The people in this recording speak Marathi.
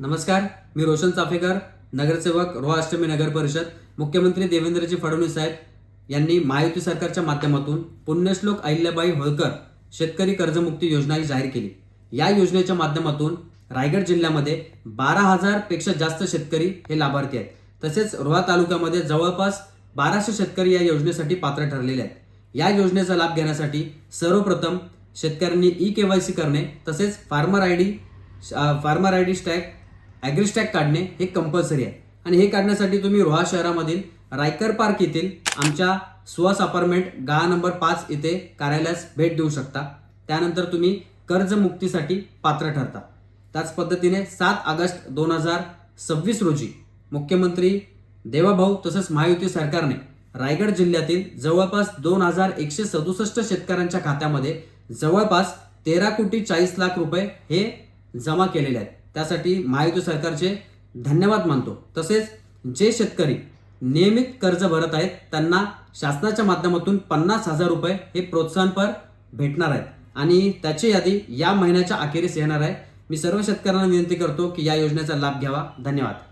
नमस्कार, मी रोशन चाफेकर, नगरसेवक रोहा अष्टमी नगर परिषद. मुख्यमंत्री देवेंद्रजी फडणवीस साहेब यांनी महायुती सरकारच्या माध्यमातून पुण्यश्लोक अहिल्याबाई होळकर शेतकरी कर्जमुक्ती योजना ही जाहीर केली. या योजनेच्या माध्यमातून रायगड जिल्ह्यामध्ये 12,000 पेक्षा जास्त शेतकरी हे लाभार्थी आहेत. तसेच रोहा तालुक्यामध्ये जवळपास 1200 शेतकरी या योजनेसाठी पात्र ठरलेले आहेत. या योजनेचा लाभ घेण्यासाठी सर्वप्रथम शेतकऱ्यांनी ई-केवायसी करणे तसेच फार्मर आय डी स्टॅग ॲग्रीस्टॅग काढणे हे कंपल्सरी आहे. आणि हे काढण्यासाठी तुम्ही रोहा शहरामधील रायकर पार्क येथील आमच्या सुहास अपार्टमेंट गाळा नंबर 5 येथे कार्यालयास भेट देऊ शकता. त्यानंतर तुम्ही कर्जमुक्तीसाठी पात्र ठरता. त्याच पद्धतीने 7 ऑगस्ट 2026 रोजी मुख्यमंत्री देवाभाऊ तसंच महायुती सरकारने रायगड जिल्ह्यातील जवळपास 2,167 शेतकऱ्यांच्या खात्यामध्ये जवळपास 13,40,00,000 रुपये हे जमा केलेले आहेत. त्यासाठी महायुती सरकारचे धन्यवाद मानतो. तसेच जे शेतकरी नियमित कर्ज भरत आहेत त्यांना शासनाच्या माध्यमातून 50,000 रुपये हे प्रोत्साहनपर भेटणार आहेत आणि त्याची यादी या महिन्याच्या अखेरीस येणार आहे. मी सर्व शेतकऱ्यांना विनंती करतो की या योजनेचा लाभ घ्यावा. धन्यवाद.